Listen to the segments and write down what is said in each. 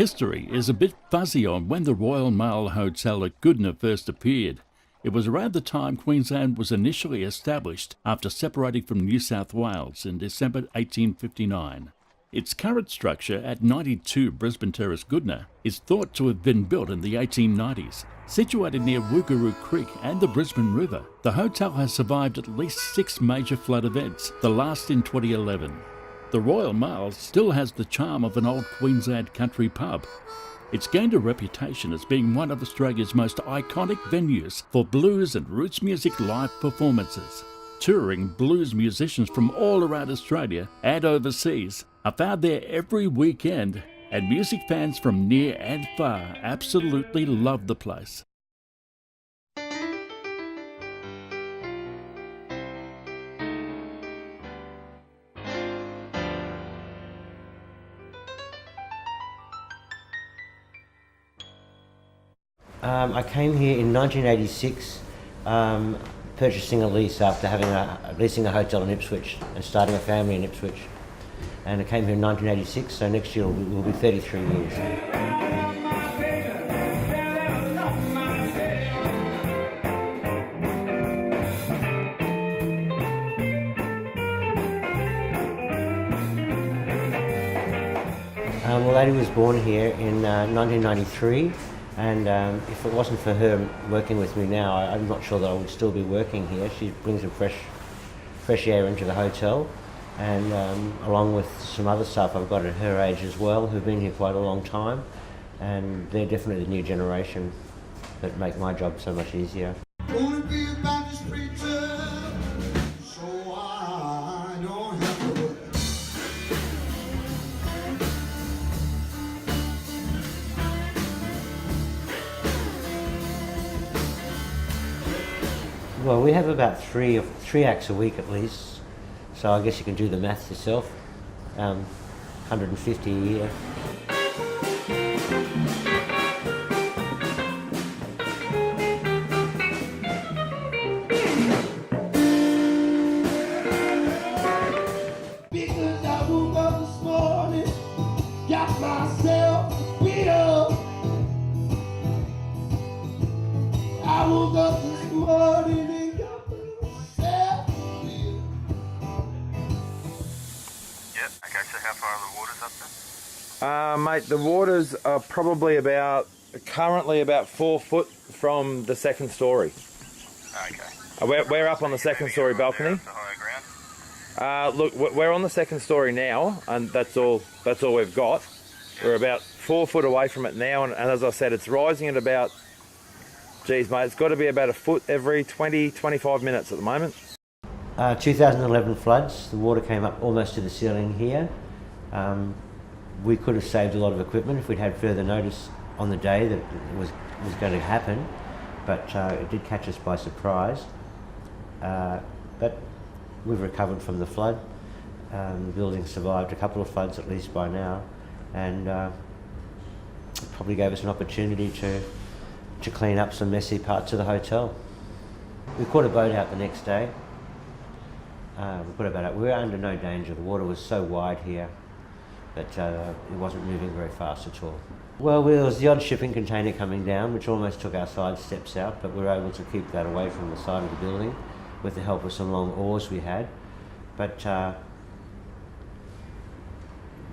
History is a bit fuzzy on when the Royal Mail Hotel at GOODNA first appeared. It was around the time Queensland was initially established after separating from New South Wales in December 1859. Its current structure at 92 Brisbane Terrace, GOODNA, is thought to have been built in the 1890s. Situated near Woogaroo Creek and the Brisbane River, the hotel has survived at least 6 major flood events, the last in 2011. The Royal Mail still has the charm of an old Queensland country pub. It's gained a reputation as being one of Australia's most iconic venues for blues and roots music live performances. Touring blues musicians from all around Australia and overseas are found there every weekend, and music fans from near and far absolutely love the place. I came here in 1986, purchasing a lease after leasing a hotel in Ipswich and starting a family in Ipswich. And I came here in 1986, so next year will be 33 years. Well, Lady was born here in 1993. And if it wasn't for her working with me now, I'm not sure that I would still be working here. She brings a fresh air into the hotel, and along with some other staff I've got at her age as well, who've been here quite a long time, and they're definitely the new generation that make my job so much easier. Well, we have about three acts a week at least, so I guess you can do the maths yourself. 150 a year. Because I woke up this morning, got myself beat up. I woke up this morning. How far are the waters up there? Mate, the waters are probably currently about 4 foot from the second story. Okay. We're up on the second story balcony. The higher ground? Look, we're on the second story now, and that's all we've got. We're about 4 foot away from it now, and as I said, it's rising at about, geez mate, it's got to be about a foot every 20-25 minutes at the moment. 2011 floods, the water came up almost to the ceiling here. We could have saved a lot of equipment if we'd had further notice on the day that it was going to happen, but it did catch us by surprise. But we've recovered from the flood. The building survived a couple of floods at least by now, and it probably gave us an opportunity to clean up some messy parts of the hotel. We caught a boat out the next day. We were under no danger. The water was so wide here that it wasn't moving very fast at all. Well, there was the odd shipping container coming down, which almost took our side steps out, but we were able to keep that away from the side of the building with the help of some long oars we had. But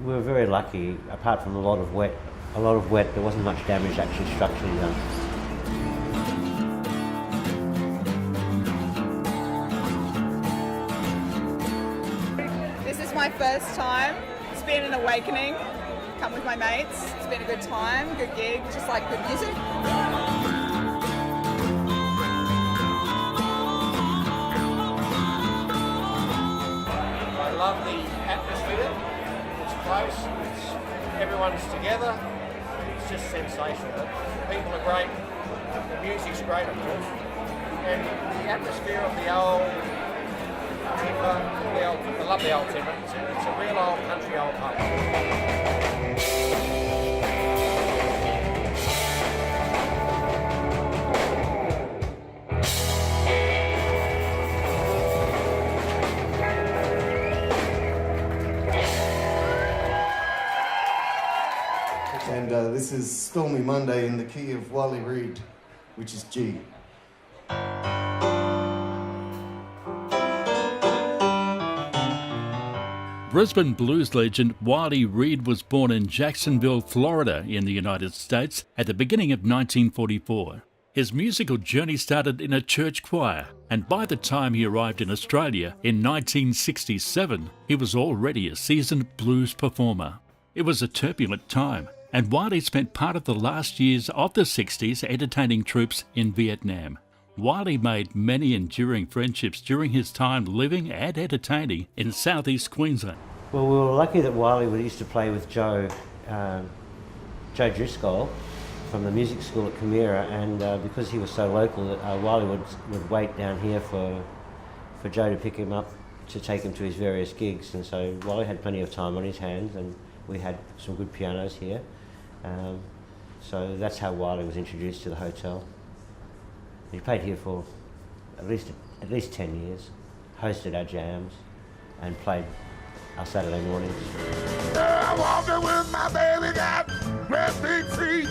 we were very lucky. Apart from a lot of wet, there wasn't much damage actually structurally done. This is my first time. It's been an awakening. Come with my mates. It's been a good time, good gig, just like good music. I love the atmosphere. It's close. Everyone's together. It's just sensational. The people are great. The music's great, of course. And the atmosphere of the old timber, I love the old timber. It's a real old country old pub. and this is Stormy Monday in the key of Wiley Reid, which is G. Brisbane blues legend Wiley Reid was born in Jacksonville, Florida in the United States at the beginning of 1944. His musical journey started in a church choir, and by the time he arrived in Australia in 1967, he was already a seasoned blues performer. It was a turbulent time, and Wiley spent part of the last years of the 60s entertaining troops in Vietnam. Wiley made many enduring friendships during his time living and entertaining in southeast Queensland. Well, we were lucky that Wiley used to play with Joe Driscoll from the music school at Camira, and because he was so local, Wiley would wait down here for Joe to pick him up to take him to his various gigs, and so Wiley had plenty of time on his hands, and we had some good pianos here. So that's how Wiley was introduced to the hotel. He played here for at least 10 years, hosted our jams, and played our Saturday mornings. I'm walking with my baby, got great big feet,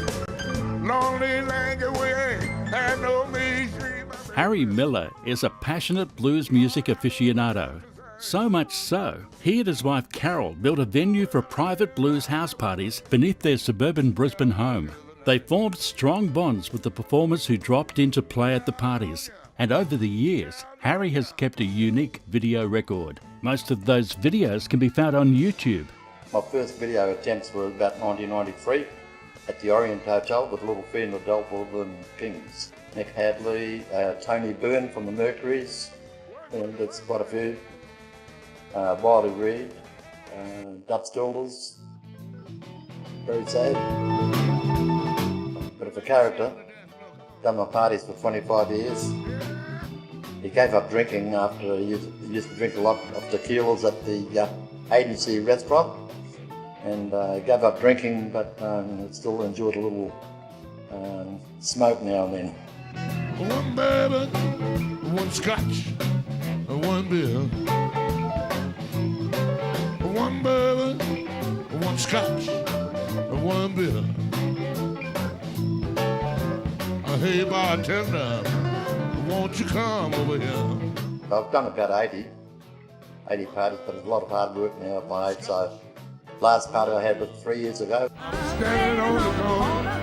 lonely language, we ain't had no meat. Harry Miller is a passionate blues music aficionado. So much so, he and his wife Carol built a venue for private blues house parties beneath their suburban Brisbane home. They formed strong bonds with the performers who dropped in to play at the parties, and over the years, Harry has kept a unique video record. Most of those videos can be found on YouTube. My first video attempts were about 1993 at the Orient Hotel with Little Fee and the Delford Kings. Nick Hadley, Tony Byrne from the Mercuries, and that's quite a few. Wiley Reid, Dutch Dilders, very sad. But of a character, done my parties for 25 years. He gave up drinking after he used to drink a lot of tequilas at the agency restaurant, and gave up drinking, but still enjoyed a little smoke now and then. One bourbon, one scotch, one beer. One bourbon, one scotch, one beer. Hey bartender, won't you come over here? I've done about 80 parties, but it's a lot of hard work now at my age. So last party I had was 3 years ago. Standing on the corner,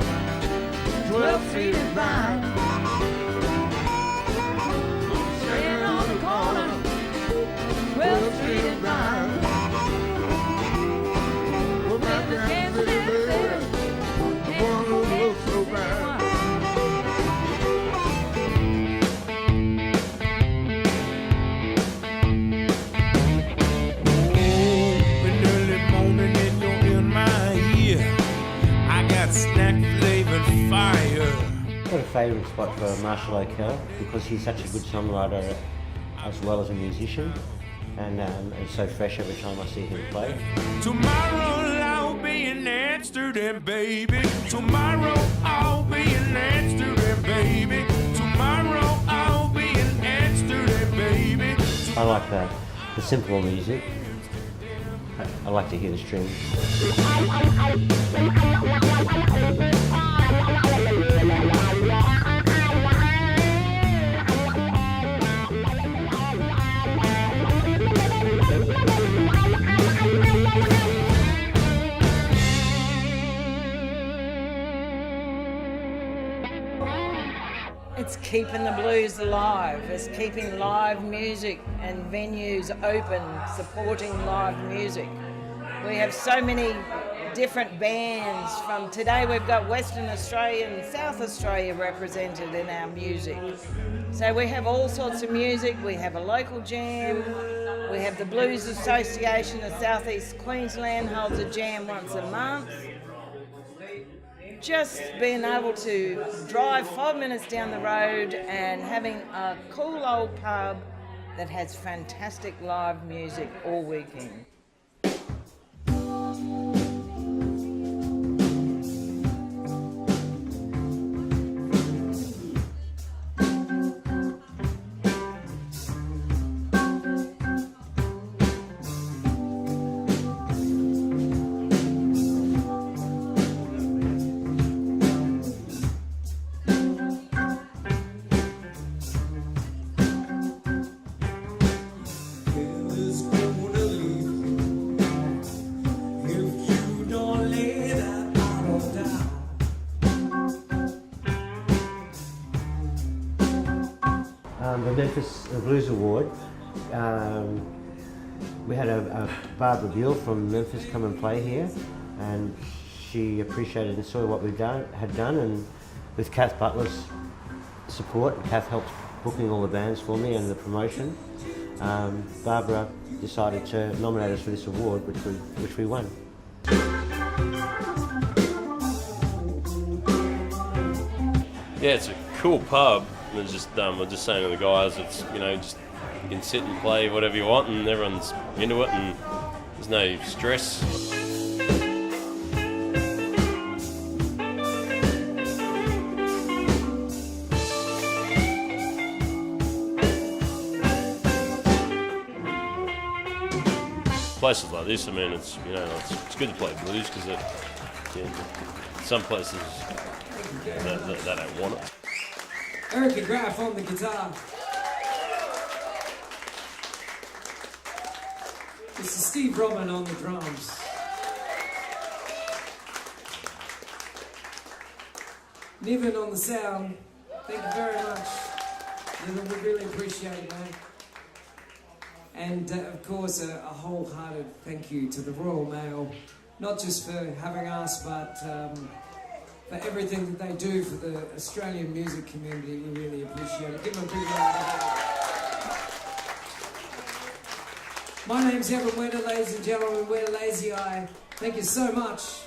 12 feet in line. Standing on the corner, 12 feet in line. Well, my friend, baby, one who looks so bad. I've got a favourite spot for Marshall O'Kell because he's such a good songwriter as well as a musician, and so fresh every time I see him play. Tomorrow I'll be in Amsterdam, baby. Tomorrow I'll be in Amsterdam, baby. Tomorrow I'll be in Amsterdam, baby. I like the simpler music. I like to hear the strings. It's keeping the blues alive. It's keeping live music and venues open, supporting live music. We have so many different bands. From today we've got Western Australia and South Australia represented in our music. So we have all sorts of music. We have a local jam. We have the Blues Association of South East Queensland holds a jam once a month. Just being able to drive 5 minutes down the road and having a cool old pub that has fantastic live music all weekend. Memphis Blues Award, we had a Barbara Buell from Memphis come and play here, and she appreciated and saw what we had done, and with Kath Butler's support, Kath helped booking all the bands for me and the promotion. Barbara decided to nominate us for this award, which we won. Yeah, it's a cool pub. We're just saying to the guys, it's, you know, just you can sit and play whatever you want, and everyone's into it, and there's no stress. Places like this, I mean, it's, you know, it's good to play blues because some places they don't want it. Eric and Graff on the guitar. This is Steve Robin on the drums. Niven on the sound. Thank you very much. Niven, we really appreciate it, man. And of course, a wholehearted thank you to the Royal Mail, not just for having us, but for everything that they do for the Australian music community. We really appreciate it. Give them a big round of applause. My name's Evan Winter, ladies and gentlemen. We're Lazy Eye. Thank you so much.